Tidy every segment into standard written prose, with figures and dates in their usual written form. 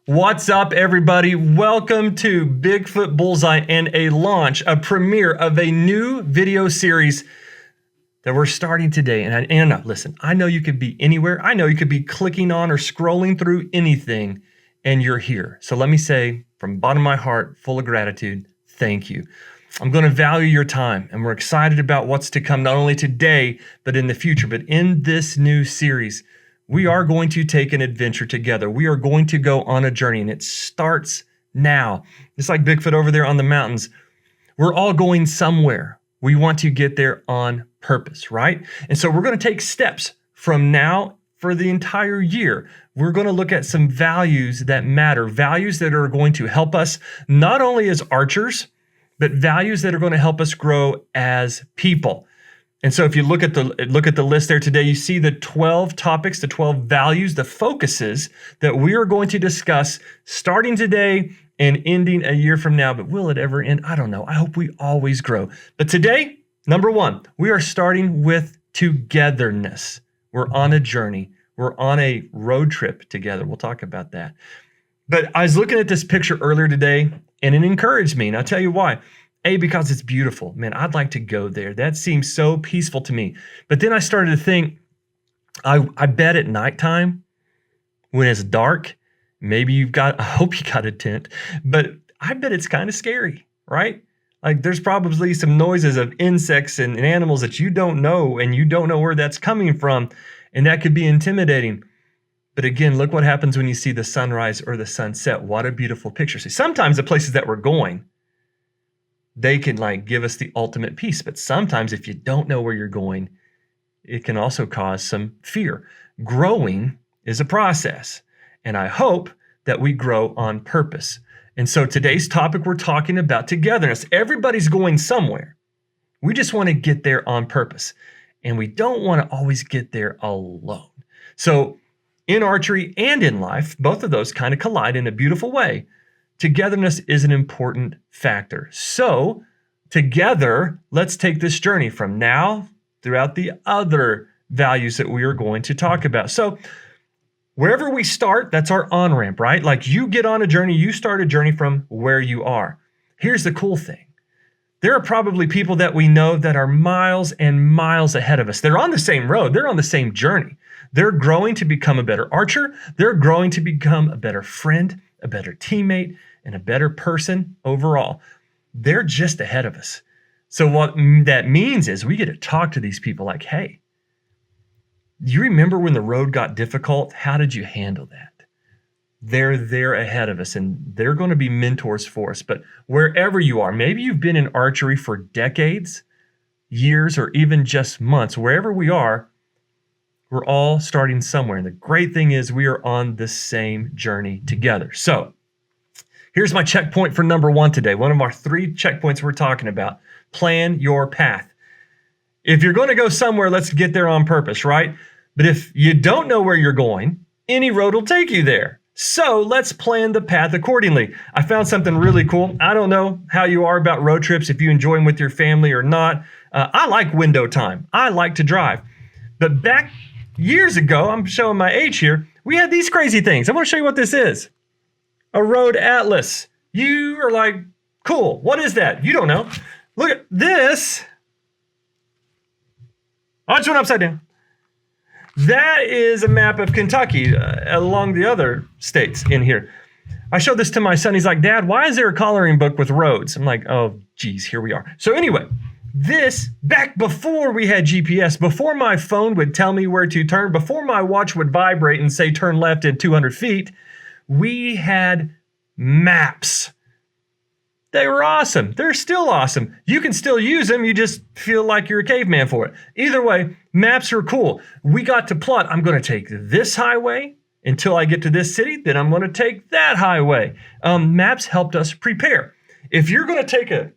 What's up, everybody? Welcome to Bigfoot, Bullseye, and a premiere of a new video series that we're starting today. And listen, I know you could be anywhere. I know you could be clicking on or scrolling through anything, and you're here. So let me say, from the bottom of my heart, full of gratitude, thank you. I'm going to value your time, and we're excited about what's to come, not only today, but in the future. But in this new series, we are going to take an adventure together. We are going to go on a journey, and it starts now. It's like Bigfoot over there on the mountains. We're all going somewhere. We want to get there on purpose, right? And so we're going to take steps from now for the entire year. We're going to look at some values that matter, values that are going to help us not only as archers, but values that are going to help us grow as people. And so if you look at the list there today, you see the 12 topics, the 12 values, the focuses that we are going to discuss starting today and ending a year from now. But will it ever end? I don't know. I hope we always grow. But today, number one, we are starting with togetherness. We're on a journey. We're on a road trip together. We'll talk about that. But I was looking at this picture earlier today, and it encouraged me. And I'll tell you why. A, because it's beautiful. Man, I'd like to go there. That seems so peaceful to me. But then I started to think, I bet at nighttime, when it's dark, maybe I hope you got a tent, but I bet it's kind of scary, right? Like there's probably some noises of insects and animals that you don't know, and you don't know where that's coming from, and that could be intimidating. But again, look what happens when you see the sunrise or the sunset. What a beautiful picture. See, sometimes the places that we're going, they can give us the ultimate peace. But sometimes if you don't know where you're going, it can also cause some fear. Growing is a process, and I hope that we grow on purpose. And so today's topic, we're talking about togetherness. Everybody's going somewhere. We just want to get there on purpose, and we don't want to always get there alone. So in archery and in life, both of those kind of collide in a beautiful way. Togetherness is an important factor. So together, let's take this journey from now throughout the other values that we are going to talk about. So wherever we start, that's our on-ramp, right? Like you get on a journey, you start a journey from where you are. Here's the cool thing. There are probably people that we know that are miles and miles ahead of us. They're on the same road. They're on the same journey. They're growing to become a better archer. They're growing to become a better friend, a better teammate, and a better person overall. They're just ahead of us. So what that means is we get to talk to these people like, hey, do you remember when the road got difficult? How did you handle that? They're there ahead of us, and they're going to be mentors for us. But wherever you are, maybe you've been in archery for decades, years, or even just months, wherever we are, we're all starting somewhere. And the great thing is we are on the same journey together. So here's my checkpoint for number one today. One of our 3 checkpoints we're talking about. Plan your path. If you're going to go somewhere, let's get there on purpose, right? But if you don't know where you're going, any road will take you there. So let's plan the path accordingly. I found something really cool. I don't know how you are about road trips, if you enjoy them with your family or not. I like window time. I like to drive. But back years ago, I'm showing my age here, we had these crazy things. I want to show you what this is. A road atlas. You are like, cool, what is that? You don't know. Look at this. Oh, I just went upside down. That is a map of Kentucky along the other states in here. I showed this to my son. He's like, Dad, why is there a coloring book with roads? I'm like, oh, geez, here we are. So anyway, this, back before we had GPS, before my phone would tell me where to turn, before my watch would vibrate and say turn left at 200 feet, we had maps. They were awesome. They're still awesome. You can still use them. You just feel like you're a caveman for it. Either way, maps are cool. We got to plot. I'm going to take this highway until I get to this city. Then I'm going to take that highway. Maps helped us prepare. If you're going to take a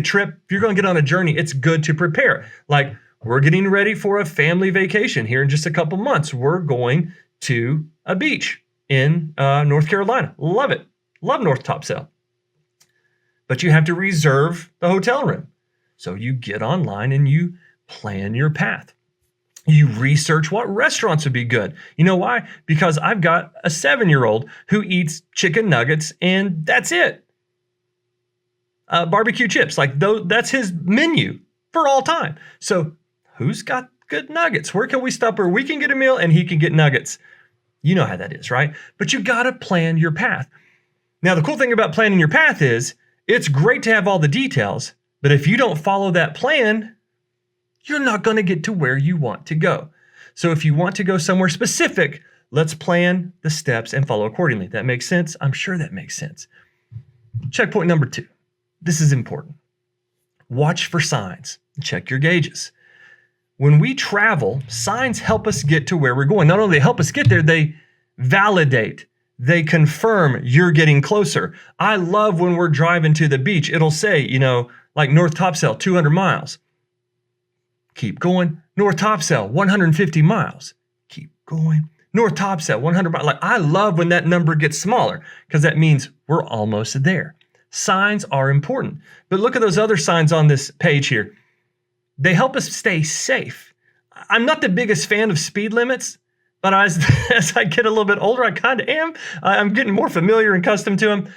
trip, if you're going to get on a journey, it's good to prepare. Like we're getting ready for a family vacation here in just a couple months. We're going to a beach in North Carolina. Love it. Love North Topsail. But you have to reserve the hotel room. So you get online and you plan your path. You research what restaurants would be good. You know why? Because I've got a 7-year-old who eats chicken nuggets and that's it. Barbecue chips, like that's his menu for all time. So who's got good nuggets? Where can we stop where we can get a meal and he can get nuggets? You know how that is, right? But you got to plan your path. Now, the cool thing about planning your path is it's great to have all the details, but if you don't follow that plan, you're not going to get to where you want to go. So if you want to go somewhere specific, let's plan the steps and follow accordingly. That makes sense? I'm sure that makes sense. Checkpoint number 2. This is important. Watch for signs. Check your gauges. When we travel, signs help us get to where we're going. Not only they help us get there, they validate. They confirm you're getting closer. I love when we're driving to the beach. It'll say, like North Topsail, 200 miles. Keep going. North Topsail, 150 miles. Keep going. North Topsail, 100 miles. Like, I love when that number gets smaller because that means we're almost there. Signs are important. But look at those other signs on this page here. They help us stay safe. I'm not the biggest fan of speed limits, but as I get a little bit older, I kind of am. I'm getting more familiar and accustomed to them.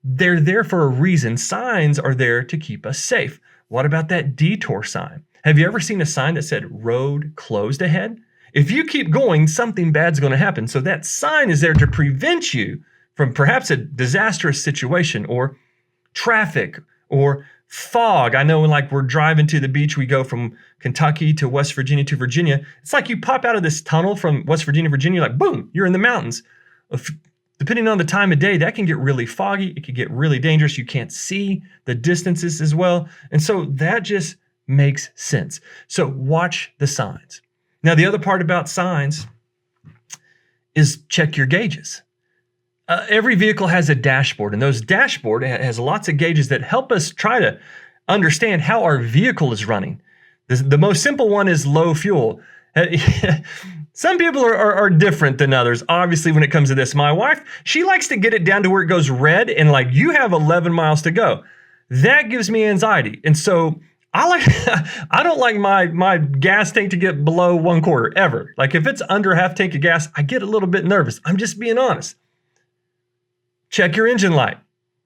They're there for a reason. Signs are there to keep us safe. What about that detour sign? Have you ever seen a sign that said road closed ahead? If you keep going, something bad's going to happen. So that sign is there to prevent you from perhaps a disastrous situation or traffic or fog. I know like we're driving to the beach, we go from Kentucky to West Virginia to Virginia. It's like you pop out of this tunnel from West Virginia, like boom, you're in the mountains. Depending on the time of day, that can get really foggy. It can get really dangerous. You can't see the distances as well. And so that just makes sense. So watch the signs. Now, the other part about signs is check your gauges. Every vehicle has a dashboard, and those dashboard has lots of gauges that help us try to understand how our vehicle is running. The most simple one is low fuel. Some people are different than others, obviously, when it comes to this. My wife, she likes to get it down to where it goes red, and like you have 11 miles to go. That gives me anxiety. And so I don't like my gas tank to get below 1/4 ever. Like if it's under half tank of gas, I get a little bit nervous. I'm just being honest. Check your engine light.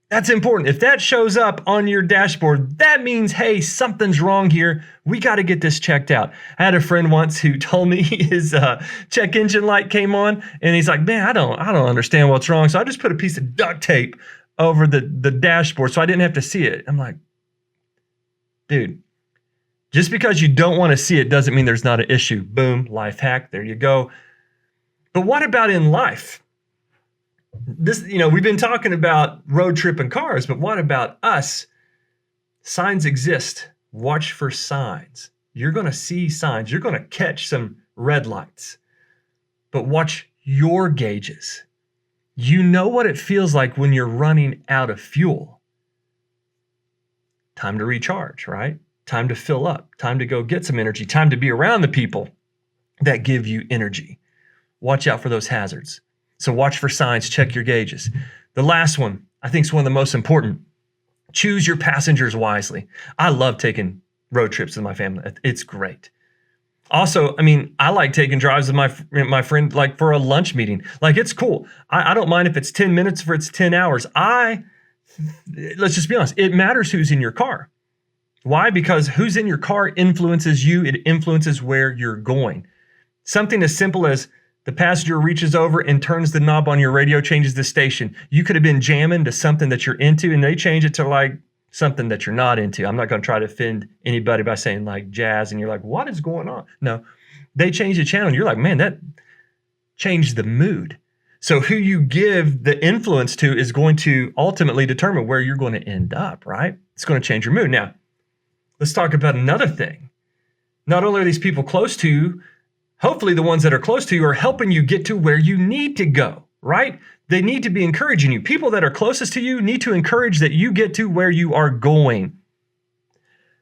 That's important. If that shows up on your dashboard, that means, hey, something's wrong here. We got to get this checked out. I had a friend once who told me his check engine light came on, and he's like, man, I don't understand what's wrong. So I just put a piece of duct tape over the dashboard so I didn't have to see it. I'm like, dude, just because you don't want to see it doesn't mean there's not an issue. Boom, life hack. There you go. But what about in life? This, we've been talking about road trip and cars, but what about us? Signs exist. Watch for signs. You're going to see signs. You're going to catch some red lights. But watch your gauges. You know what it feels like when you're running out of fuel. Time to recharge, right? Time to fill up. Time to go get some energy. Time to be around the people that give you energy. Watch out for those hazards. So watch for signs, check your gauges. The last one, I think is one of the most important. Choose your passengers wisely. I love taking road trips with my family. It's great. Also, I like taking drives with my friend, like for a lunch meeting. Like it's cool. I don't mind if it's 10 minutes or it's 10 hours. Let's just be honest. It matters who's in your car. Why? Because who's in your car influences you. It influences where you're going. Something as simple as the passenger reaches over and turns the knob on your radio, changes the station. You could have been jamming to something that you're into, and they change it to like something that you're not into. I'm not going to try to offend anybody by saying like jazz, and you're like, what is going on? No, they change the channel, and you're like, man, that changed the mood. So who you give the influence to is going to ultimately determine where you're going to end up, right? It's going to change your mood. Now, let's talk about another thing. Not only are these people close to you, hopefully the ones that are close to you are helping you get to where you need to go, right? They need to be encouraging you. People that are closest to you need to encourage that you get to where you are going.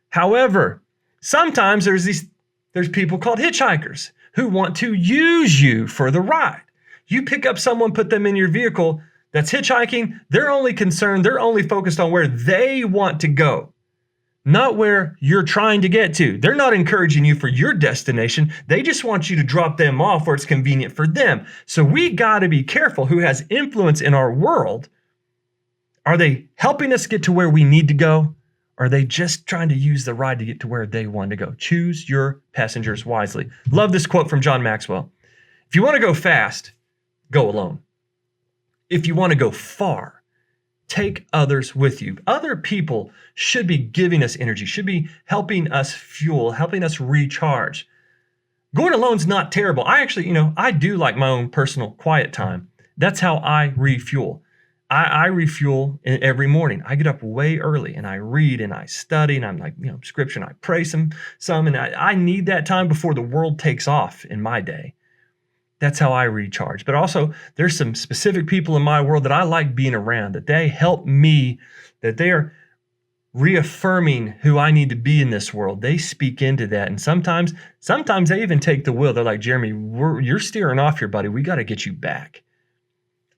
However, sometimes there's people called hitchhikers who want to use you for the ride. You pick up someone, put them in your vehicle that's hitchhiking. They're only focused on where they want to go, not where you're trying to get to. They're not encouraging you for your destination. They just want you to drop them off where it's convenient for them. So we got to be careful who has influence in our world. Are they helping us get to where we need to go? Or are they just trying to use the ride to get to where they want to go? Choose your passengers wisely. Love this quote from John Maxwell. If you want to go fast, go alone. If you want to go far, take others with you. Other people should be giving us energy, should be helping us fuel, helping us recharge. Going alone's not terrible. I actually, I do like my own personal quiet time. That's how I refuel. I refuel every morning. I get up way early and I read and I study and I'm like, scripture, and I pray some, and I need that time before the world takes off in my day. That's how I recharge. But also, there's some specific people in my world that I like being around, that they help me, that they are reaffirming who I need to be in this world. They speak into that. And sometimes they even take the wheel. They're like, Jeremy, you're steering off here, buddy. We got to get you back.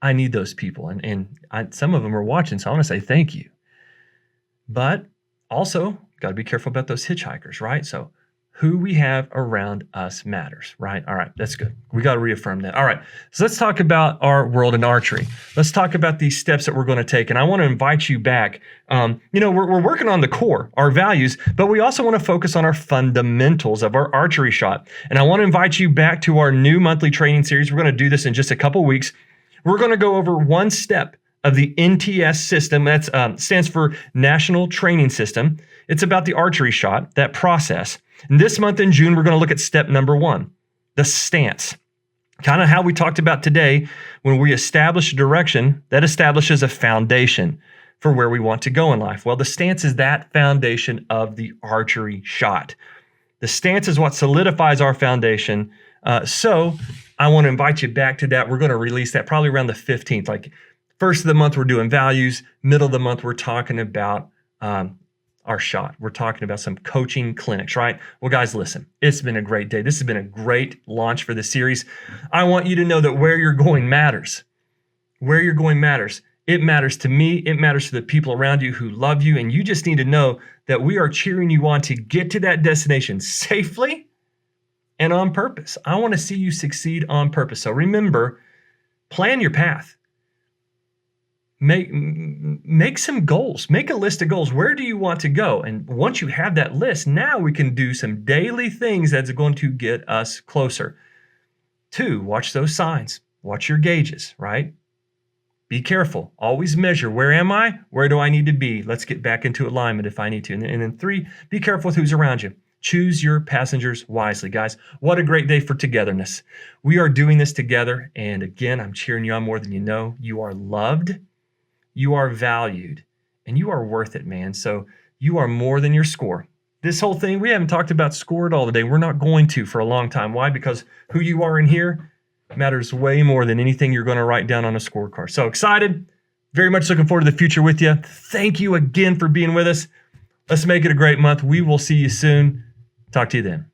I need those people. And some of them are watching, so I want to say thank you. But also, got to be careful about those hitchhikers, right? So who we have around us matters, right? All right, that's good. We got to reaffirm that. All right, so let's talk about our world in archery. Let's talk about these steps that we're going to take. And I want to invite you back. We're working on the core, our values, but we also want to focus on our fundamentals of our archery shot. And I want to invite you back to our new monthly training series. We're going to do this in just a couple weeks. We're going to go over one step of the NTS system. That stands for National Training System. It's about the archery shot, that process. And this month in June, we're going to look at step number 1, the stance. Kind of how we talked about today, when we establish a direction, that establishes a foundation for where we want to go in life. Well, the stance is that foundation of the archery shot. The stance is what solidifies our foundation. So I want to invite you back to that. We're going to release that probably around the 15th. Like first of the month, we're doing values. Middle of the month, we're talking about our shot. We're talking about some coaching clinics, right? Well, guys, listen, it's been a great day. This has been a great launch for the series. I want you to know that where you're going matters. Where you're going matters. It matters to me. It matters to the people around you who love you. And you just need to know that we are cheering you on to get to that destination safely and on purpose. I want to see you succeed on purpose. So remember, plan your path. Make some goals. Make a list of goals. Where do you want to go? And once you have that list, now we can do some daily things that's going to get us closer. 2, watch those signs. Watch your gauges, right? Be careful. Always measure. Where am I? Where do I need to be? Let's get back into alignment if I need to. And then 3, be careful with who's around you. Choose your passengers wisely, guys. What a great day for togetherness. We are doing this together. And again, I'm cheering you on more than you know. You are loved. You are valued, and you are worth it, man. So you are more than your score. This whole thing, we haven't talked about score at all today. We're not going to for a long time. Why? Because who you are in here matters way more than anything you're going to write down on a scorecard. So excited. Very much looking forward to the future with you. Thank you again for being with us. Let's make it a great month. We will see you soon. Talk to you then.